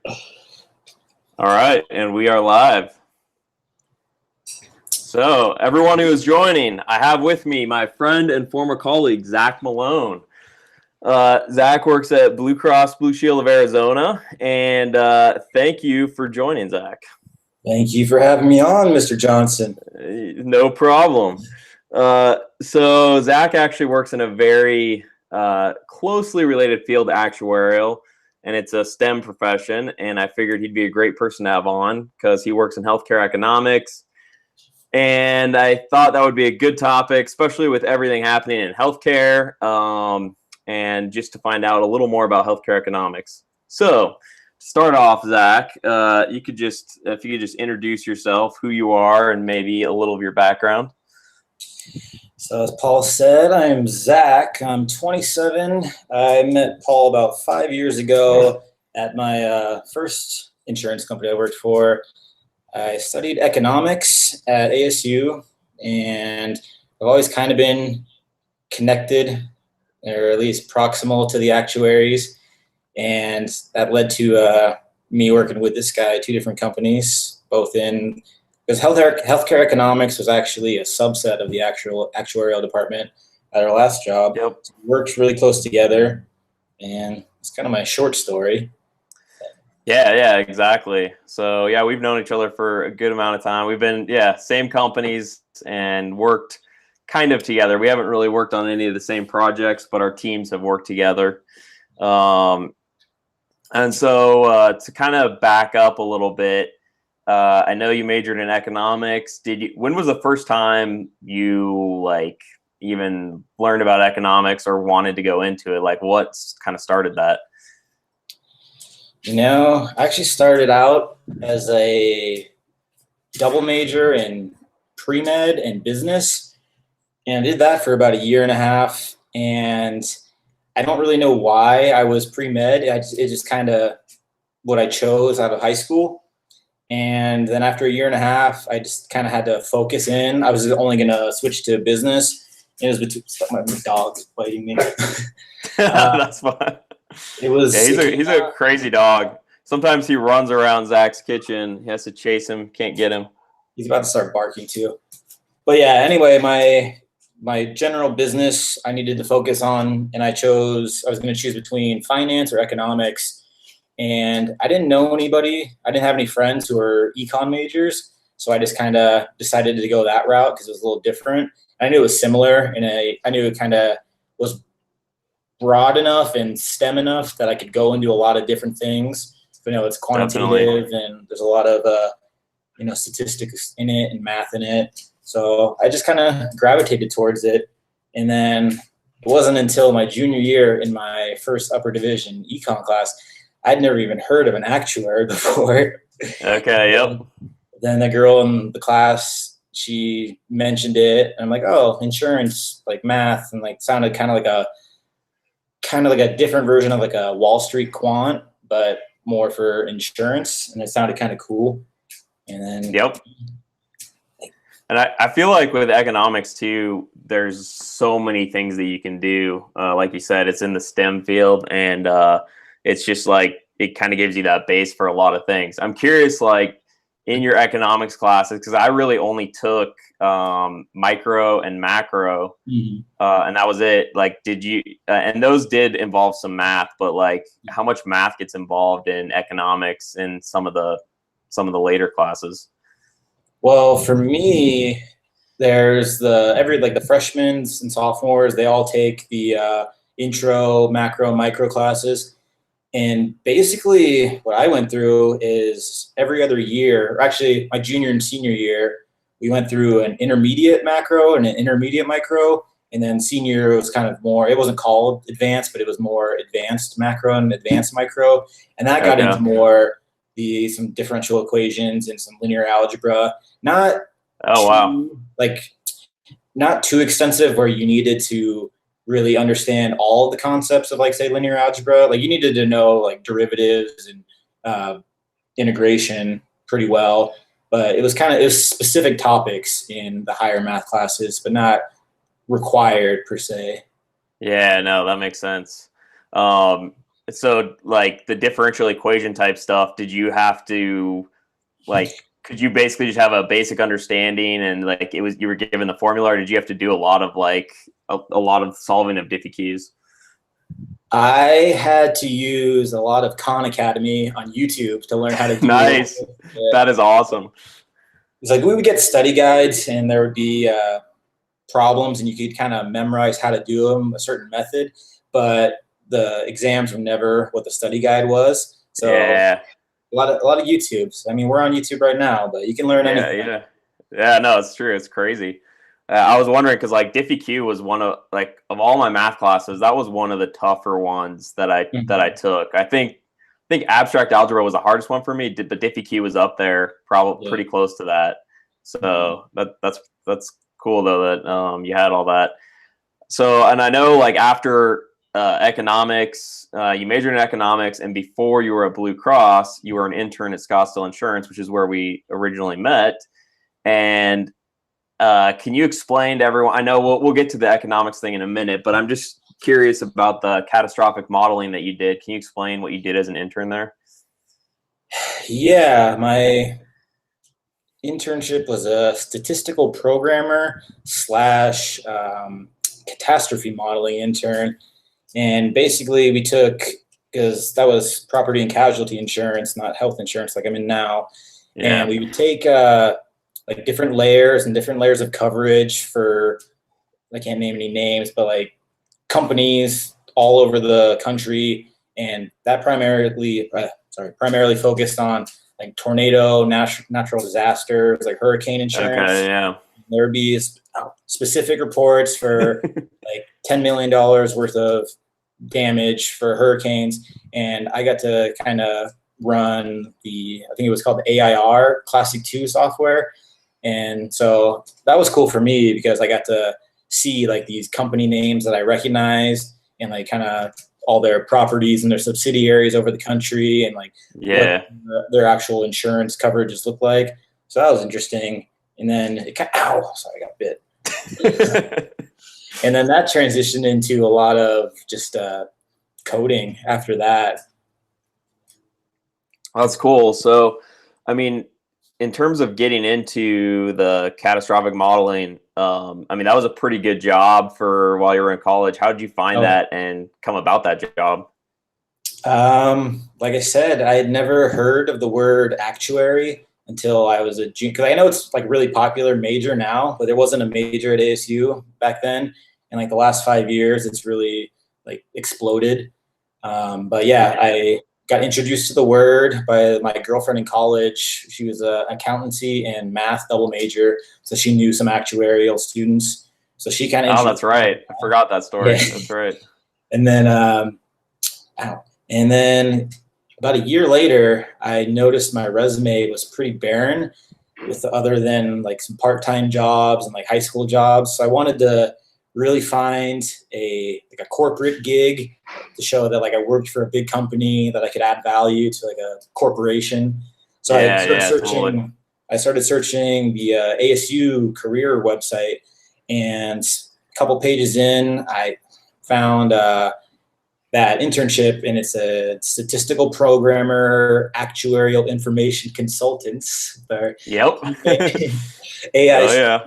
All right, and we are live. So, everyone who is joining, I have with me my friend and former colleague, Zack Malone. Zack works at Blue Cross Blue Shield of Arizona, and thank you for joining, Zack. Thank you for having me on, Mr. Johnson. No problem. So, Zack actually works in a very closely related field to actuarial, and it's a STEM profession, and I figured he'd be a great person to have on because he works in healthcare economics. And I thought that would be a good topic, especially with everything happening in healthcare, and just to find out a little more about healthcare economics. So, to start off, Zack, if you could just introduce yourself, who you are, and maybe a little of your background. So as Paul said, I'm Zack. I'm 27. I met Paul about 5 years ago at my first insurance company I worked for. I studied economics at ASU, and I've always kind of been connected, or at least proximal to the actuaries. And that led to me working with this guy at two different companies, both in because healthcare economics was actually a subset of the actual actuarial department at our last job. Yep. So we worked really close together, and it's kind of my short story. Yeah, exactly. So yeah, we've known each other for a good amount of time. We've been same companies and worked kind of together. We haven't really worked on any of the same projects, but our teams have worked together. And so to kind of back up a little bit, I know you majored in economics. When was the first time you even learned about economics or wanted to go into it? Like, what kind of started that? I actually started out as a double major in pre-med and business, and I did that for about a year and a half. And I don't really know why I was pre-med. It just kind of what I chose out of high school. And then after a year and a half, I just kind of had to focus in. I was only going to switch to business. It was between my dog's biting me. That's fine. He's a crazy dog. Sometimes he runs around Zack's kitchen. He has to chase him. Can't get him. He's about to start barking too. But yeah, anyway, my general business I needed to focus on, and I was going to choose between finance or economics. And I didn't know anybody. I didn't have any friends who were econ majors. So I just kind of decided to go that route because it was a little different. I knew it was similar, and I knew it kind of was broad enough and STEM enough that I could go into a lot of different things. It's quantitative. Definitely. And there's a lot of statistics in it and math in it. So I just kind of gravitated towards it. And then it wasn't until my junior year in my first upper division econ class, I'd never even heard of an actuary before. Okay, yep. Then the girl in the class, she mentioned it, and I'm like, oh, insurance, like math, and sounded kind of like a different version of like a Wall Street quant, but more for insurance, and it sounded kind of cool. And then yep. And I feel like with economics too, there's so many things that you can do. Like you said, it's in the STEM field, and it's just like it kind of gives you that base for a lot of things. I'm curious, like in your economics classes, because I really only took micro and macro, and that was it. Like, did you? And those did involve some math, but like, how much math gets involved in economics in some of the later classes? Well, for me, there's the freshmen and sophomores, they all take the intro, macro, micro classes. And basically what I went through is every other year, or actually my junior and senior year, we went through an intermediate macro and an intermediate micro. And then senior was kind of more, it wasn't called advanced, but it was more advanced macro and advanced micro. And that got into more some differential equations and some linear algebra. Not too extensive where you needed to really understand all the concepts of say linear algebra. Like you needed to know like derivatives and integration pretty well, but it was specific topics in the higher math classes, but not required per se. Yeah, no, that makes sense. So like the differential equation type stuff, did you have to like, could you basically just have a basic understanding and like you were given the formula, or did you have to do a lot of like a lot of solving of Diffie keys? I had to use a lot of Khan Academy on YouTube to learn how to do Nice. it. That is awesome. It's like we would get study guides and there would be problems and you could kind of memorize how to do them, a certain method, but the exams were never what the study guide was. So Yeah. a lot of YouTubes. I mean, we're on YouTube right now, but you can learn anything. Yeah, no, it's true. It's crazy. I was wondering because like Diffie-Q was one of like of all my math classes, that was one of the tougher ones that I took. I think abstract algebra was the hardest one for me, but Diffie-Q was up there, probably pretty close to that. So that's cool though that you had all that. So, and I know like after economics, you majored in economics, and before you were at Blue Cross, you were an intern at Scottsdale Insurance, which is where we originally met. And can you explain to everyone? I know we'll get to the economics thing in a minute, but I'm just curious about the catastrophic modeling that you did. Can you explain what you did as an intern there? Yeah, my internship was a statistical programmer slash catastrophe modeling intern. And basically we took, because that was property and casualty insurance, not health insurance like I'm in now. Yeah. And we would take like different layers of coverage for, I can't name any names, but like companies all over the country. And that primarily focused on like tornado, natural disasters, like hurricane insurance. Okay, yeah. There would be specific reports for like $10 million worth of damage for hurricanes. And I got to kind of run I think it was called the AIR Classic 2 software. And so that was cool for me because I got to see like these company names that I recognized and like kind of all their properties and their subsidiaries over the country and like what their actual insurance coverages look like. So that was interesting. And then I got bit. And then that transitioned into a lot of just coding after that. That's cool. So, I mean, in terms of getting into the catastrophic modeling, I mean, that was a pretty good job for while you were in college. How did you find that and come about that job? Like I said, I had never heard of the word actuary until I was a junior, because I know it's like really popular major now, but there wasn't a major at ASU back then. And like the last 5 years, it's really like exploded. But yeah, I got introduced to the word by my girlfriend in college. She was an accountancy and math double major, so she knew some actuarial students. So she kind of. Oh, that's right. I forgot that story. Yeah. That's right. And then about a year later, I noticed my resume was pretty barren, with other than like some part-time jobs and like high school jobs. So I wanted to really find a corporate gig to show that like I worked for a big company, that I could add value to like a corporation. So I started searching the ASU career website, and a couple pages in, I found that internship, and it's a statistical programmer, actuarial information consultants. Yep. AI. Oh, yeah.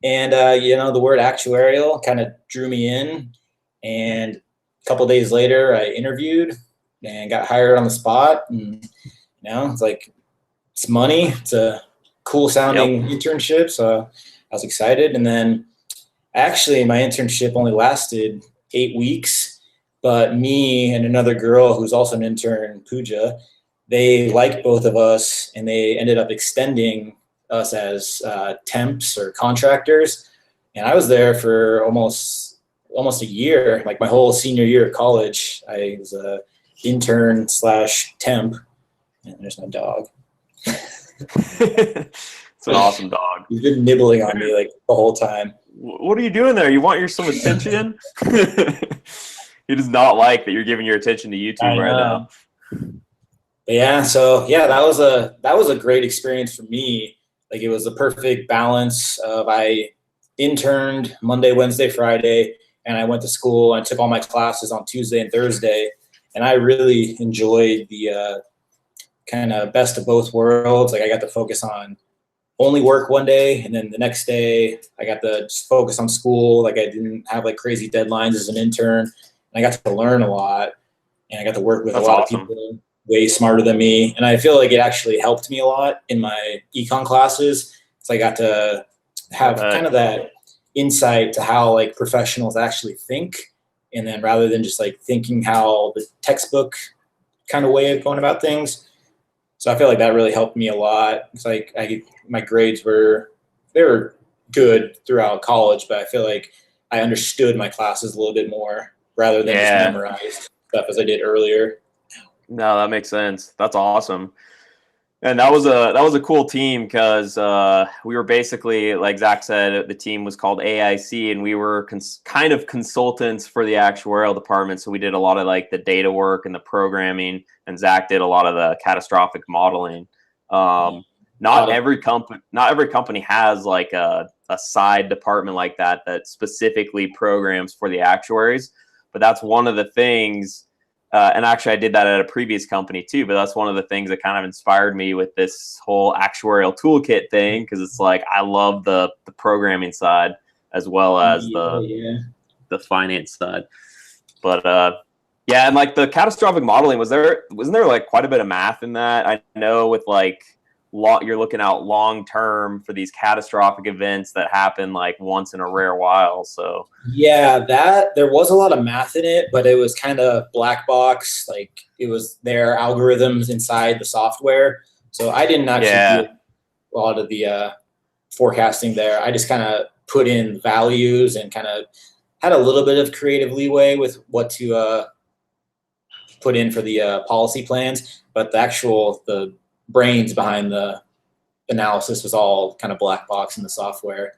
And, the word actuarial kind of drew me in. And a couple days later, I interviewed and got hired on the spot. And, it's like, it's money. It's a cool sounding internship. So I was excited. And then actually my internship only lasted 8 weeks. But me and another girl who's also an intern, Pooja, they liked both of us, and they ended up extending us as temps or contractors. And I was there for almost a year, like my whole senior year of college. I was a intern / temp. And there's my dog. It's an awesome dog. He's been nibbling on me like the whole time. What are you doing there? You want some attention? He does not like that you're giving your attention to YouTube right now. But yeah, so yeah, that was a great experience for me. Like it was the perfect balance of I interned Monday, Wednesday, Friday, and I went to school. I took all my classes on Tuesday and Thursday. And I really enjoyed the kind of best of both worlds. Like I got to focus on only work one day, and then the next day I got to just focus on school. Like I didn't have like crazy deadlines as an intern. And I got to learn a lot, and I got to work with That's a lot awesome. of people way smarter than me. And I feel like it actually helped me a lot in my econ classes. So I got to have kind of that insight to how like professionals actually think. And then rather than just like thinking how the textbook kind of way of going about things. So I feel like that really helped me a lot. It's like my grades were good throughout college, but I feel like I understood my classes a little bit more rather than just memorized stuff as I did earlier. No, that makes sense. That's awesome. And that was a cool team because we were basically, like Zach said, the team was called AIC, and we were kind of consultants for the actuarial department. So we did a lot of like the data work and the programming, and Zach did a lot of the catastrophic modeling. Not every company has like a side department like that specifically programs for the actuaries, but that's one of the things. And actually, I did that at a previous company too. But that's one of the things that kind of inspired me with this whole actuarial toolkit thing, because it's like I love the programming side as well as the finance side. But yeah, and like the catastrophic modeling, wasn't there like quite a bit of math in that? I know with like you're looking out long term for these catastrophic events that happen like once in a rare while. So yeah, there was a lot of math in it, but it was kind of black box. Like it was their algorithms inside the software. So I didn't actually do a lot of the forecasting there. I just kind of put in values and kind of had a little bit of creative leeway with what to put in for the policy plans, but the brains behind the analysis was all kind of black box in the software.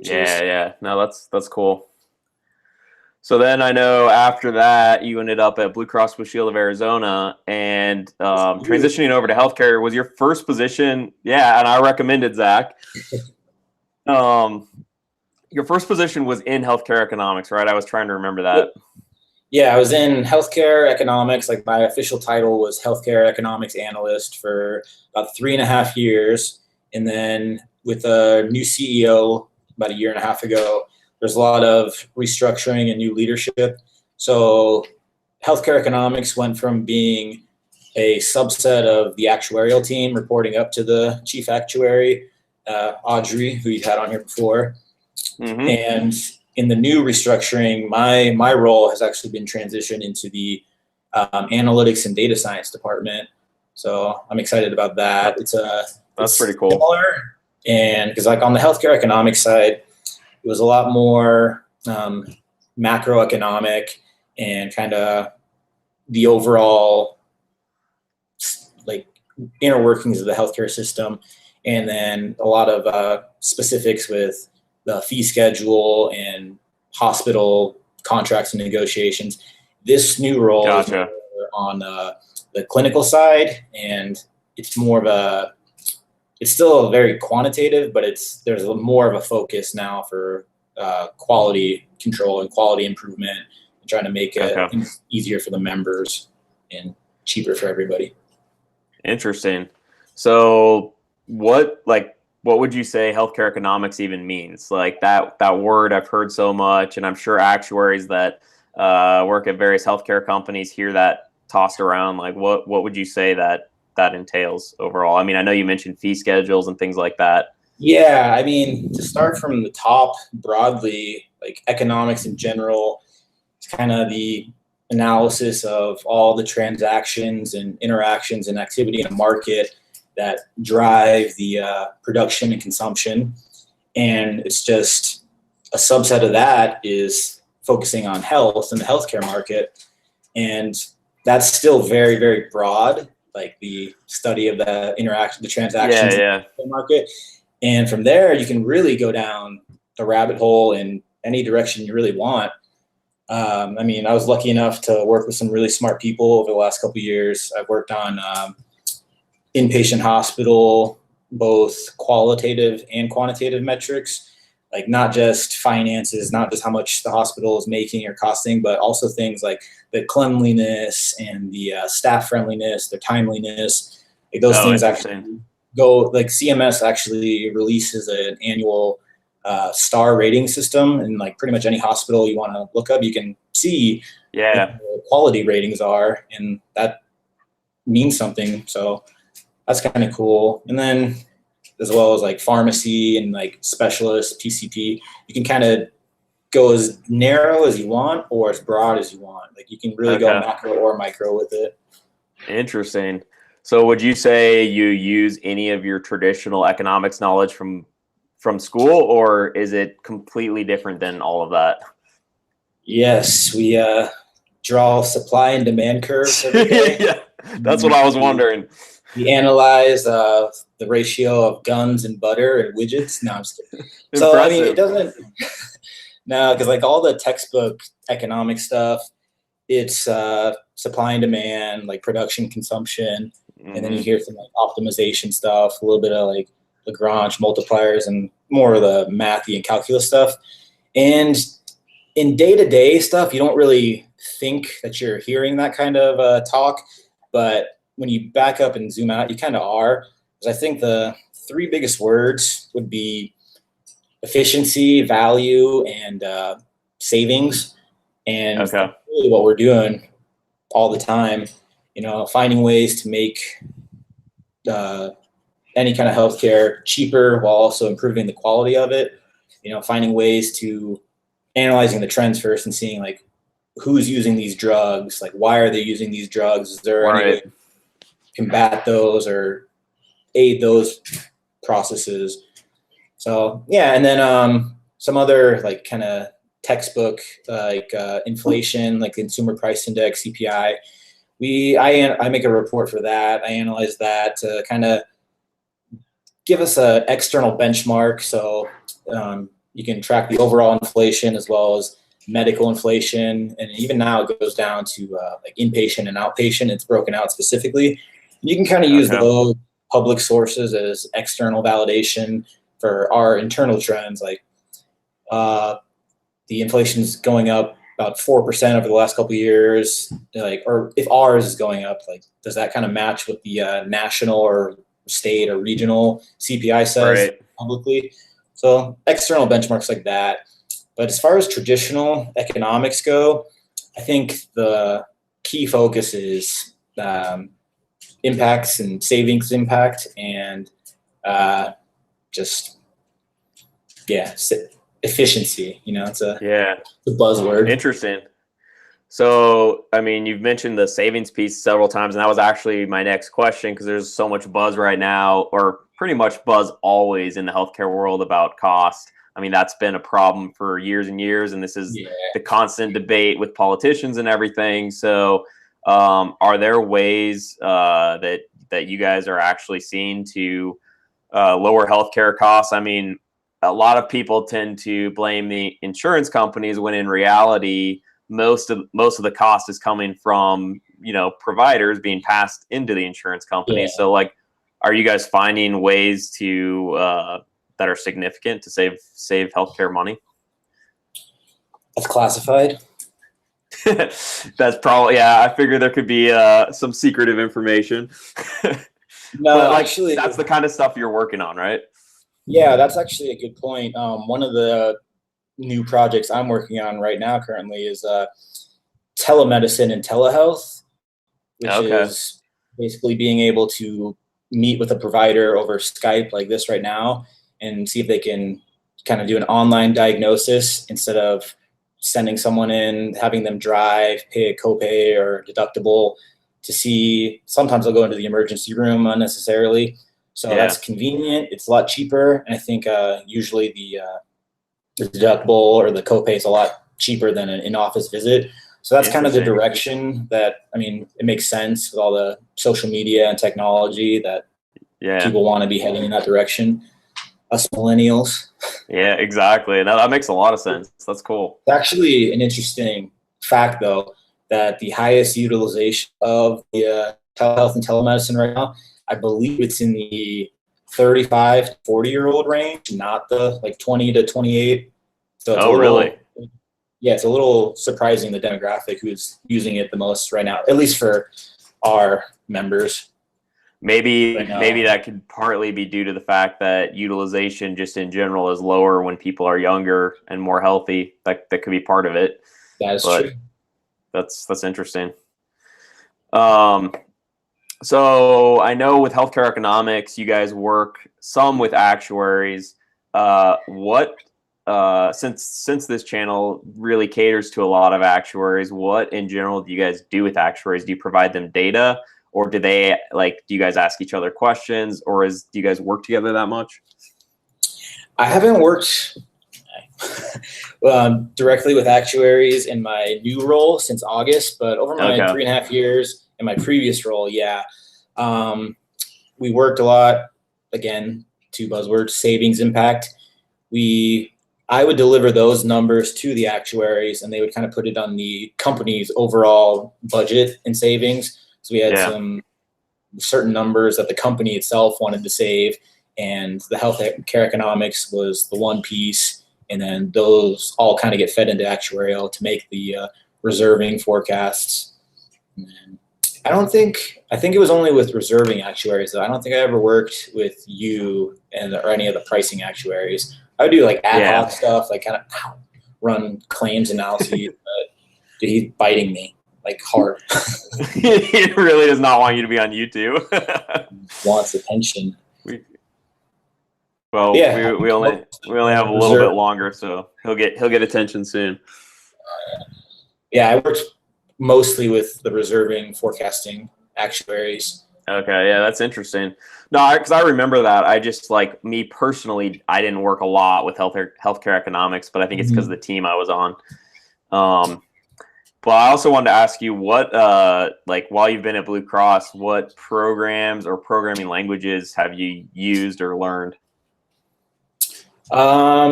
No, that's cool. So then I know after that you ended up at Blue Cross Blue Shield of Arizona, and transitioning over to healthcare was your first position. Yeah, and I recommended Zach. Your first position was in healthcare economics, right? I was trying to remember that. Yeah, I was in healthcare economics. Like my official title was healthcare economics analyst for about 3.5 years. And then with a new CEO about 1.5 years ago, there's a lot of restructuring and new leadership. So healthcare economics went from being a subset of the actuarial team reporting up to the chief actuary, Audrey, who you've had on here before. Mm-hmm. And in the new restructuring, my role has actually been transitioned into the analytics and data science department. So I'm excited about that. That's pretty cool. Similar, and because like on the healthcare economics side, it was a lot more macroeconomic and kind of the overall like inner workings of the healthcare system, and then a lot of specifics with the fee schedule and hospital contracts and negotiations. This new role is more on the clinical side, and it's still very quantitative, but there's more of a focus now for quality control and quality improvement, and trying to make it easier for the members and cheaper for everybody. Interesting. So what would you say healthcare economics even means? Like that word I've heard so much, and I'm sure actuaries that work at various healthcare companies hear that tossed around. Like what would you say that entails overall? I mean, I know you mentioned fee schedules and things like that. Yeah, I mean, to start from the top broadly, like economics in general, it's kind of the analysis of all the transactions and interactions and activity in a market that drive the production and consumption. And it's just a subset of that is focusing on health and the healthcare market. And that's still very, very broad, like the study of the interaction, the transactions in the market. And from there, you can really go down the rabbit hole in any direction you really want. I mean, I was lucky enough to work with some really smart people over the last couple of years. I've worked on inpatient hospital, both qualitative and quantitative metrics. like not just finances, not just how much the hospital is making or costing, but also things like the cleanliness and the staff friendliness, the timeliness. Like those things actually go, like CMS actually releases an annual star rating system, and like pretty much any hospital you want to look up, you can see what the quality ratings are, and that means something. So that's kind of cool. And then as well as like pharmacy and like specialist PCP, you can kind of go as narrow as you want or as broad as you want. Like you can really go macro or micro with it. Interesting. So would you say you use any of your traditional economics knowledge from school, or is it completely different than all of that? Yes, we draw supply and demand curves every day. Yeah, that's what I was wondering. We analyze the ratio of guns and butter and widgets. No, I'm just kidding. So I mean, it doesn't. No, because like all the textbook economic stuff, it's supply and demand, like production, consumption, and then you hear some like optimization stuff, a little bit of like Lagrange multipliers, and more of the mathy and calculus stuff. And in day-to-day stuff, you don't really think that you're hearing that kind of talk, but when you back up and zoom out, you kind of are. Because I think the three biggest words would be efficiency, value, and savings. And really what we're doing all the time, you know, finding ways to make any kind of healthcare cheaper while also improving the quality of it. You know, finding ways to analyzing the trends first and seeing like who's using these drugs, like why are they using these drugs? Is there any way to combat those or aid those processes? So yeah, and then some other like kind of textbook like inflation, like consumer price index, CPI. I make a report for that. I analyze that to kind of give us an external benchmark, so you can track the overall inflation as well as medical inflation, and even now it goes down to like inpatient and outpatient. It's broken out specifically. You can kind of use those public sources as external validation for our internal trends. Like the inflation's going up about 4% over the last couple of years. Like, or if ours is going up, like does that kind of match what the national or state or regional CPI says publicly? So external benchmarks like that. But as far as traditional economics go, I think the key focus is impacts and savings impact, and just efficiency. You know, it's a buzzword. Interesting. So, I mean, you've mentioned the savings piece several times, and that was actually my next question, because there's so much buzz right now, or pretty much buzz always in the healthcare world about cost. I mean, that's been a problem for years and years, and this is the constant debate with politicians and everything. So, are there ways that you guys are actually seeing to lower healthcare costs? I mean, a lot of people tend to blame the insurance companies when in reality, most of the cost is coming from, you know, providers being passed into the insurance companies. So, like, are you guys finding ways to that are significant to save healthcare money? That's classified. That's probably, I figure there could be some secretive information. No, but, like, actually, that's the kind of stuff you're working on, right? Yeah, that's actually a good point. One of the new projects I'm working on right now currently is telemedicine and telehealth, which is basically being able to meet with a provider over Skype like this right now and see if they can kind of do an online diagnosis instead of sending someone in, having them drive, pay a copay or deductible to see. Sometimes they'll go into the emergency room unnecessarily. So that's convenient. It's a lot cheaper. And I think usually the deductible or the copay is a lot cheaper than an in-office visit. So that's kind of the direction that, I mean, it makes sense with all the social media and technology that people want to be heading in that direction. Us millennials. Yeah, exactly. That makes a lot of sense. That's cool. It's actually an interesting fact, though, that the highest utilization of the telehealth and telemedicine right now, I believe it's in the 35 to 40-year-old range, not the like 20 to 28. So it's really? Yeah, it's a little surprising the demographic who's using it the most right now, at least for our members. Maybe that could partly be due to the fact that utilization just in general is lower when people are younger and more healthy. That could be part of it. That is true. That's interesting. So I know with healthcare economics, you guys work some with actuaries. Since this channel really caters to a lot of actuaries, what in general do you guys do with actuaries? Do you provide them data, or do you guys ask each other questions, or do you guys work together that much? I haven't worked directly with actuaries in my new role since August, but over my 3.5 years in my previous role, yeah. We worked a lot, again, two buzzwords, savings, impact. I would deliver those numbers to the actuaries, and they would kind of put it on the company's overall budget and savings. So we had some certain numbers that the company itself wanted to save, and the healthcare economics was the one piece, and then those all kind of get fed into actuarial to make the reserving forecasts. And I think it was only with reserving actuaries, though. I don't think I ever worked with you or any of the pricing actuaries. I would do like ad hoc stuff, like kind of run claims analyses, but dude, he's biting me like hard. He really does not want you to be on YouTube. Wants attention. We only have a little bit longer, so he'll get attention soon. Yeah, I worked mostly with the reserving forecasting actuaries. Okay, yeah, that's interesting. No, because I remember that. I just, like, me personally, I didn't work a lot with healthcare economics, but I think it's because of the team I was on. But I also wanted to ask you what, while you've been at Blue Cross, what programs or programming languages have you used or learned? At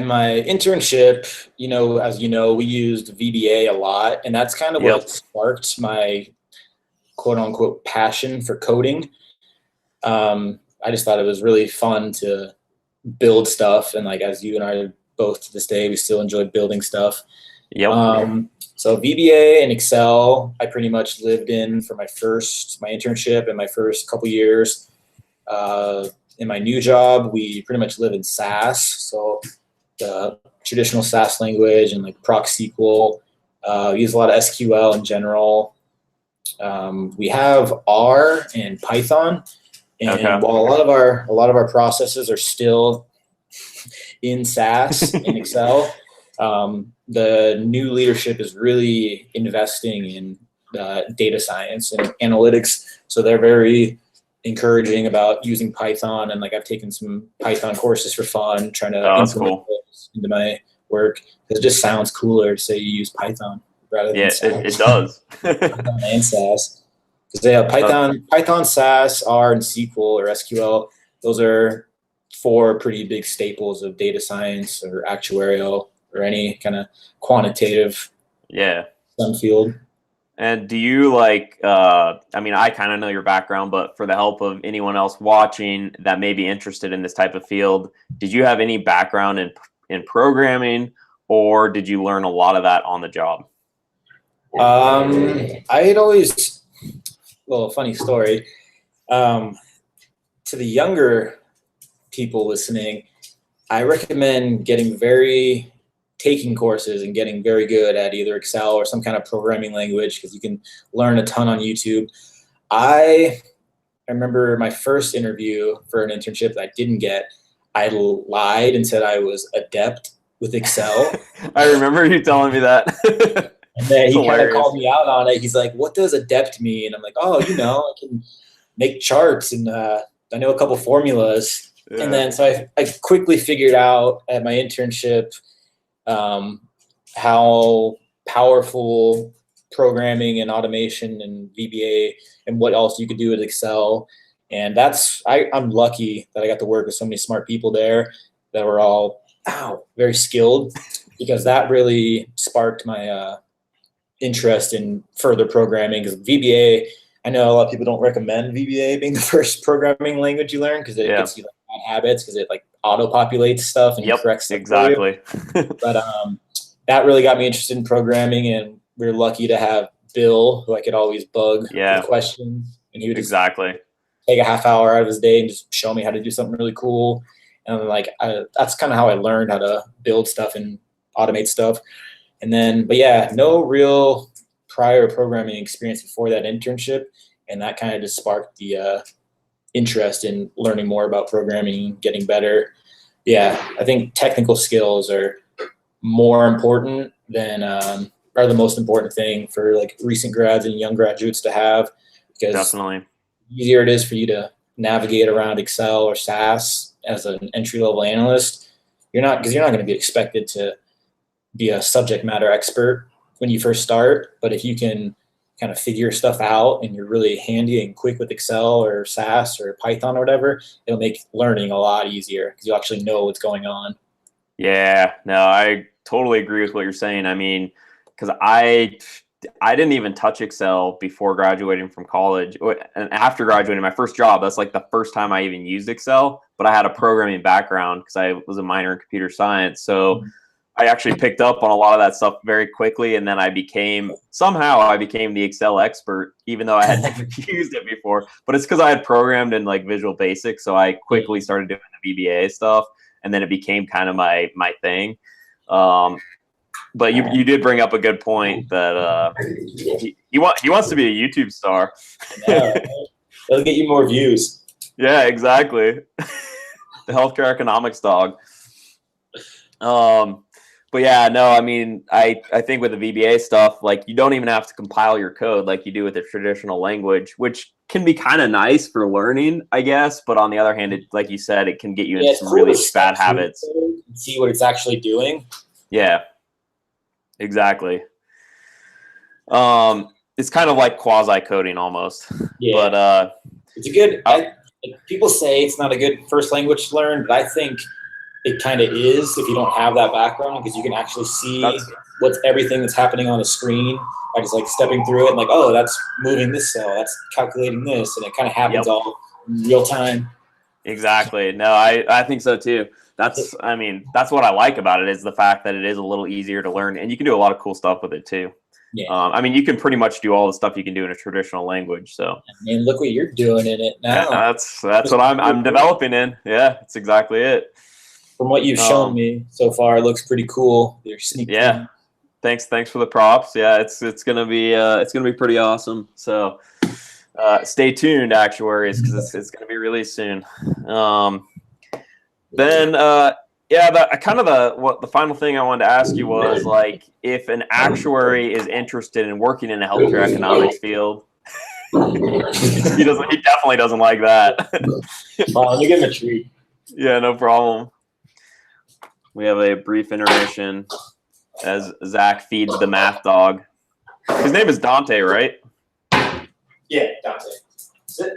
my internship, as you know, we used VBA a lot, and that's kind of what sparked my quote unquote passion for coding. I just thought it was really fun to build stuff, and like as you and I both to this day, we still enjoy building stuff. So VBA and Excel, I pretty much lived in for my internship and my first couple years. In my new job, we pretty much live in SAS, so the traditional SAS language and like Proc SQL. We use a lot of SQL in general. We have R and Python, and while a lot of our processes are still in SAS and Excel, the new leadership is really investing in data science and analytics. So they're very encouraging about using Python, and like I've taken some Python courses for fun, trying to implement those into my work. It just sounds cooler to say you use Python rather than SAS. It does. Python and SAS, because Python, SAS, R, and SQL or SQL. Those are 4 pretty big staples of data science or actuarial or any kind of quantitative field. And do you I kind of know your background, but for the help of anyone else watching that may be interested in this type of field, did you have any background in programming, or did you learn a lot of that on the job? I had always, funny story, to the younger people listening, I recommend taking courses and getting very good at either Excel or some kind of programming language, because you can learn a ton on YouTube. I remember my first interview for an internship that I didn't get. I lied and said I was adept with Excel. I remember you telling me that. And then he kind of called me out on it. He's like, "What does adept mean?" And I'm like, "Oh, I can make charts, and I know a couple formulas." Yeah. And then so I quickly figured out at my internship how powerful programming and automation and VBA and what else you could do with Excel. And I'm lucky that I got to work with so many smart people there that were all very skilled, because that really sparked my interest in further programming. Because VBA, I know a lot of people don't recommend VBA being the first programming language you learn because it Yeah. gets you like bad habits because it like auto-populates stuff and Yep, corrects stuff exactly. for you. But that really got me interested in programming, and we were lucky to have Bill, who I could always bug Yeah, with questions, and he would just exactly. take a half hour out of his day and just show me how to do something really cool. And like that's kind of how I learned how to build stuff and automate stuff. And then, but yeah, no real prior programming experience before that internship, and that kind of just sparked the interest in learning more about programming, getting better. Yeah, I think technical skills are more important than are the most important thing for like recent grads and young graduates to have, because Definitely. the easier it is for you to navigate around Excel or SAS as an entry level analyst. You're not going to be expected to be a subject matter expert when you first start, but if you can kind of figure stuff out and you're really handy and quick with Excel or SAS or Python or whatever, it'll make learning a lot easier because you actually know what's going on. Yeah, no, I totally agree with what you're saying. I mean, because I didn't even touch Excel before graduating from college. And after graduating, my first job, that's like the first time I even used Excel. But I had a programming background because I was a minor in computer science. So I actually picked up on a lot of that stuff very quickly. And then I became the Excel expert, even though I had never used it before. But it's because I had programmed in like Visual Basic. So I quickly started doing the VBA stuff. And then it became kind of my thing. But you did bring up a good point that he wants to be a YouTube star. It'll get you more views. Yeah, exactly. The healthcare economics dog. But yeah, no, I mean, I think with the VBA stuff, like you don't even have to compile your code like you do with a traditional language, which can be kind of nice for learning, I guess. But on the other hand, like you said, it can get you into some really bad habits. See what it's actually doing. Yeah, exactly. It's kind of like quasi coding almost. Yeah, but it's a good. People say it's not a good first language to learn, but I think it kind of is if you don't have that background, because you can actually see what's everything that's happening on the screen by just like stepping through it and like, oh, that's moving this cell, that's calculating this, and it kind of happens all in real time. Exactly. No, I think so too. That's what I like about it, is the fact that it is a little easier to learn, and you can do a lot of cool stuff with it too. Yeah. I mean, you can pretty much do all the stuff you can do in a traditional language. So, and look what you're doing in it now. Yeah, that's what I'm developing in. Yeah, that's exactly it. From what you've shown me so far, it looks pretty cool. Your sneak peek. Thanks for the props. Yeah, it's gonna be pretty awesome. So stay tuned, actuaries, because it's gonna be released soon. Then the final thing I wanted to ask you was, like, if an actuary is interested in working in a healthcare economics field. He definitely doesn't like that. Let me give him a treat. Yeah, no problem. We have a brief intermission as Zach feeds the math dog. His name is Dante, right? Yeah, Dante. Sit.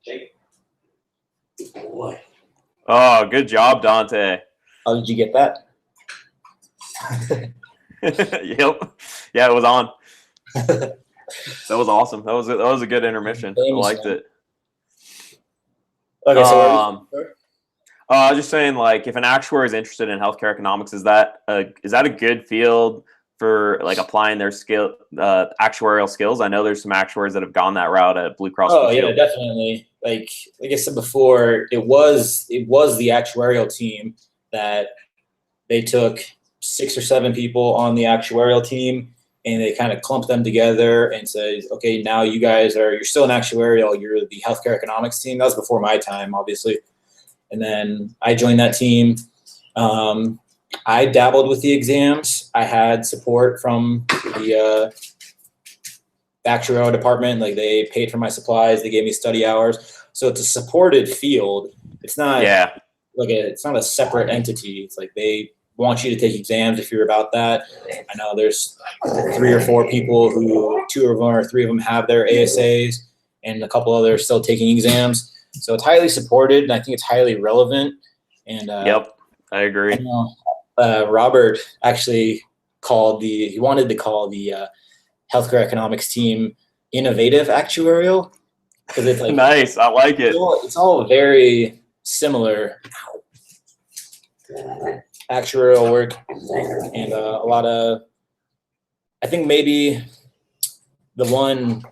Jake. Good boy. Oh, good job, Dante. How did you get that? Yep. Yeah, it was on. That was awesome. That was a good intermission. I liked it. Okay, so I was just saying, like, if an actuary is interested in healthcare economics, is that a good field for like applying their actuarial skills? I know there's some actuaries that have gone that route at Blue Cross. Oh yeah, definitely. Like I said before, it was the actuarial team that they took 6 or 7 people on the actuarial team, and they kind of clumped them together and said, okay, now you're still an actuarial, you're the healthcare economics team. That was before my time, obviously. And then I joined that team. I dabbled with the exams. I had support from the actuarial department. Like, they paid for my supplies. They gave me study hours. So it's a supported field. It's not it's not a separate entity. It's like they want you to take exams if you're about that. I know there's 3 or 4 people who 2 of them or 3 of them have their ASAs, and a couple others still taking exams. So it's highly supported, and I think it's highly relevant. And yep, I agree. Robert actually wanted to call the healthcare economics team innovative actuarial, because it's like Nice. I like it. it's all very similar actuarial work, and a lot of, I think maybe the one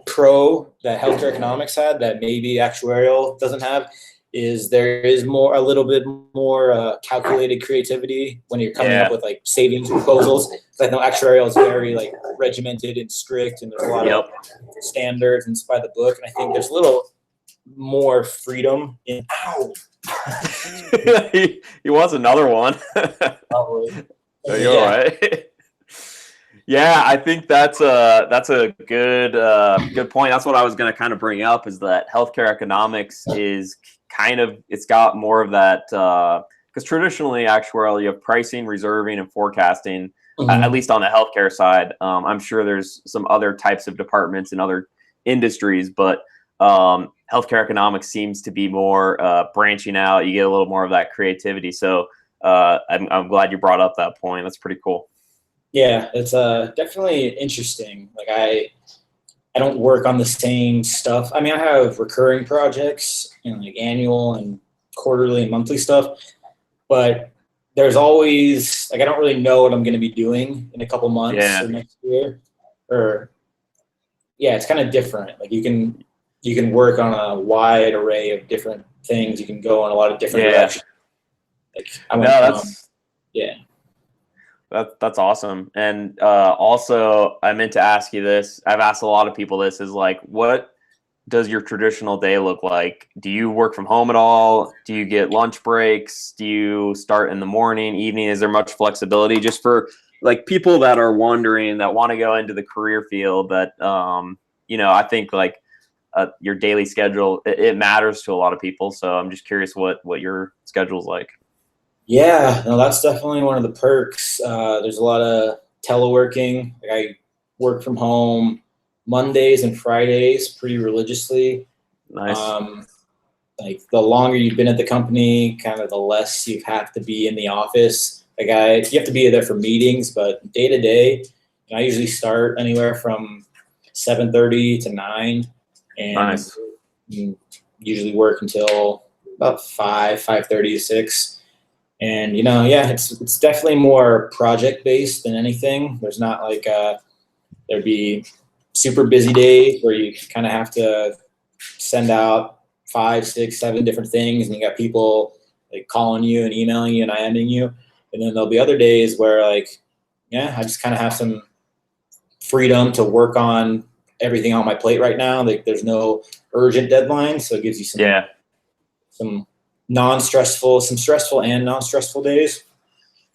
pro that healthcare economics had that maybe actuarial doesn't have is there is a little bit more calculated creativity when you're coming up with like savings proposals. Because I know actuarial is very like regimented and strict, and there's a lot of standards and it's by the book. And I think there's a little more freedom in. He wants another one. Probably. Are you all right? Yeah, I think that's a good point. That's what I was going to kind of bring up, is that healthcare economics is it's got more of that, because traditionally actuarial, you have pricing, reserving, and forecasting, at least on the healthcare side. I'm sure there's some other types of departments in other industries, but healthcare economics seems to be more branching out. You get a little more of that creativity. So I'm glad you brought up that point. That's pretty cool. Yeah, it's definitely interesting. Like I don't work on the same stuff. I mean, I have recurring projects and like annual and quarterly and monthly stuff, but there's always like I don't really know what I'm going to be doing in a couple months or next year. Or it's kind of different. Like you can work on a wide array of different things. You can go in a lot of different directions. Like That's awesome. And also, I meant to ask you this. I've asked a lot of people this, is like, what does your traditional day look like? Do you work from home at all? Do you get lunch breaks? Do you start in the morning, evening? Is there much flexibility, just for like people that are wondering, that want to go into the career field, that, I think like your daily schedule, it matters to a lot of people. So I'm just curious what your schedule's like. Yeah, no, that's definitely one of the perks. There's a lot of teleworking. Like I work from home Mondays and Fridays pretty religiously. Nice. Like the longer you've been at the company, kind of the less you have to be in the office. Like you have to be there for meetings, but day to day, I usually start anywhere from 7:30 to 9, and usually work until about 5:30 to 6. And it's definitely more project based than anything. There's not like there'd be super busy days where you kind of have to send out 5, 6, 7 different things, and you got people like calling you and emailing you and IMing you. And then there'll be other days where I just kind of have some freedom to work on everything on my plate right now. Like there's no urgent deadline, so it gives you some some stressful and non-stressful days.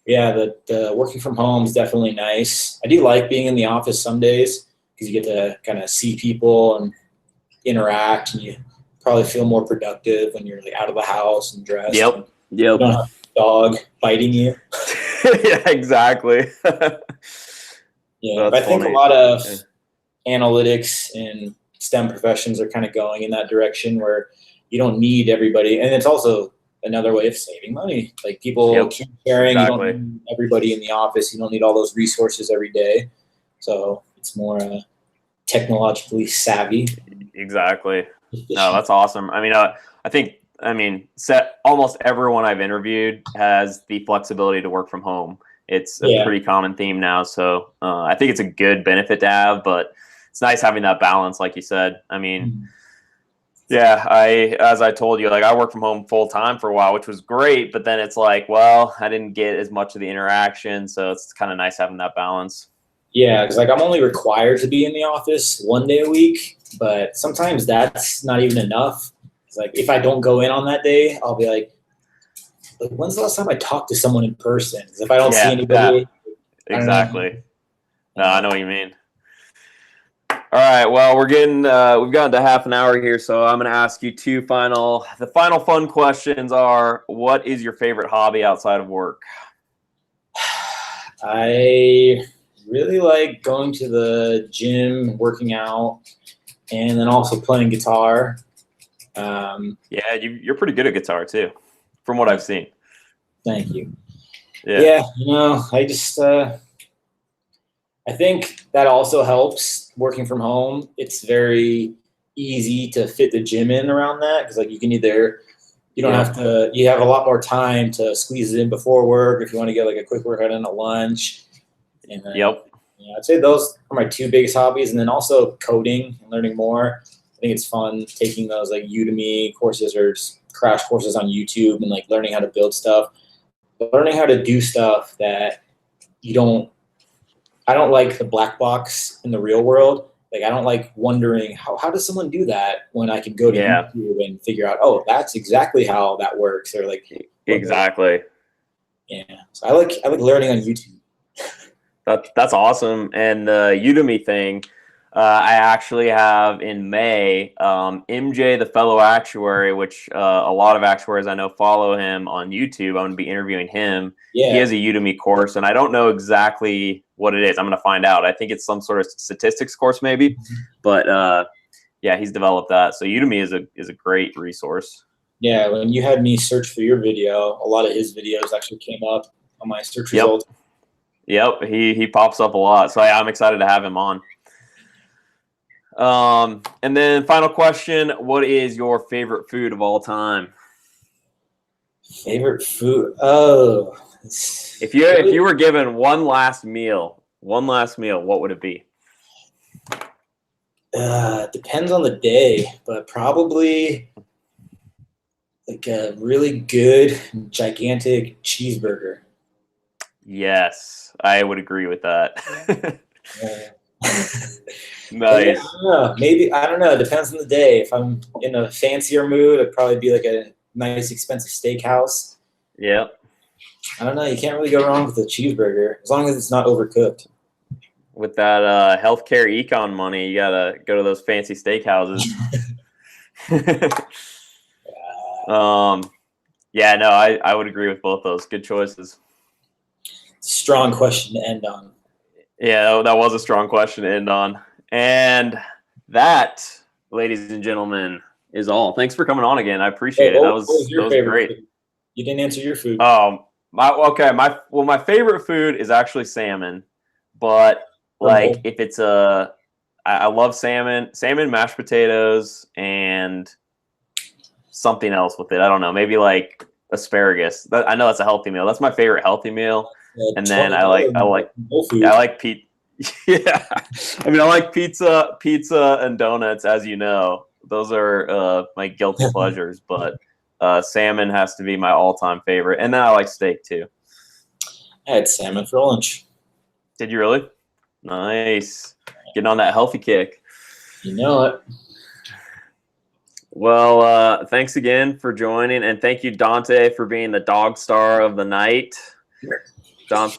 Yeah, the working from home is definitely nice. I do like being in the office some days because you get to kind of see people and interact, and you probably feel more productive when you're like out of the house and dressed. Yep. You don't have a dog biting you. Yeah, exactly. But I think a lot of analytics and STEM professions are kind of going in that direction where you don't need everybody. And it's also another way of saving money. Like people keep sharing. Exactly. You don't need everybody in the office. You don't need all those resources every day. So it's more technologically savvy. Exactly. No, that's awesome. I mean, almost everyone I've interviewed has the flexibility to work from home. It's a pretty common theme now. So I think it's a good benefit to have, but it's nice having that balance, like you said. I mean, as I told you, like I work from home full time for a while, which was great, but then it's like, well, I didn't get as much of the interaction. So it's kind of nice having that balance. Yeah, because like I'm only required to be in the office 1 day a week, but sometimes that's not even enough. It's like if I don't go in on that day, I'll be like, when's the last time I talked to someone in person? Because if I don't see anybody, exactly. No, I know what you mean. All right. Well, we've gotten to half an hour here, so I'm going to ask you the final fun questions are: what is your favorite hobby outside of work? I really like going to the gym, working out, and then also playing guitar. You're pretty good at guitar too, from what I've seen. Thank you. Yeah, I just I think that also helps working from home, it's very easy to fit the gym in around that, because like you can either, you don't have to, you have a lot more time to squeeze it in before work if you want to get like a quick workout in at lunch. And then, yeah, I'd say those are my two biggest hobbies. And then also coding and learning more. I think it's fun taking those like Udemy courses or just crash courses on YouTube and like learning how to build stuff, learning how to do stuff that you don't, I don't like the black box in the real world. Like, I don't like wondering how does someone do that when I can go to YouTube and figure out, oh, that's exactly how that works. Or like, exactly. Yeah. So I like learning on YouTube. That's awesome. And the Udemy thing, I actually have in May, MJ, the fellow actuary, which a lot of actuaries I know follow him on YouTube. I'm going to be interviewing him. Yeah. He has a Udemy course, and I don't know exactly what it is. I'm going to find out. I think it's some sort of statistics course maybe, but yeah, he's developed that. So Udemy is a great resource. Yeah, when you had me search for your video, a lot of his videos actually came up on my search results. Yep, he pops up a lot. So I'm excited to have him on. And then final question, what is your favorite food of all time? Favorite food? Oh. If you were given one last meal, what would it be? Depends on the day, but probably like a really good, gigantic cheeseburger. Yes, I would agree with that. Nice. I don't know. It depends on the day. If I'm in a fancier mood, it'd probably be like a nice, expensive steakhouse. Yeah. I don't know. You can't really go wrong with a cheeseburger as long as it's not overcooked. With that healthcare econ money, you gotta go to those fancy steakhouses. Yeah, no, I would agree with both those. Good choices. Strong question to end on. Yeah, that was a strong question to end on. And that, ladies and gentlemen, is all. Thanks for coming on again. I appreciate it. That was great. Food? You didn't answer your food. My favorite food is actually salmon, but like if it's I love salmon, mashed potatoes, and something else with it. I don't know, maybe like asparagus. I know that's a healthy meal. That's my favorite healthy meal. And then I like pizza. Yeah, I mean, I like pizza and donuts, as you know. Those are my guilty pleasures, but salmon has to be my all-time favorite. And then I like steak too. I had salmon for lunch. Did you really? Nice. Getting on that healthy kick. You know it. Well, thanks again for joining, and thank you, Dante, for being the dog star of the night.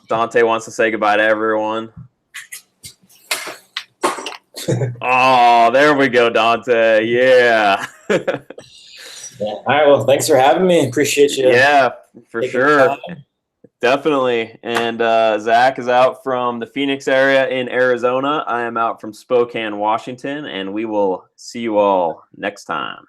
Dante wants to say goodbye to everyone. Oh, there we go, Dante. Yeah. Yeah. All right. Well, thanks for having me. Appreciate you. Yeah, for sure. Definitely. And Zach is out from the Phoenix area in Arizona. I am out from Spokane, Washington, and we will see you all next time.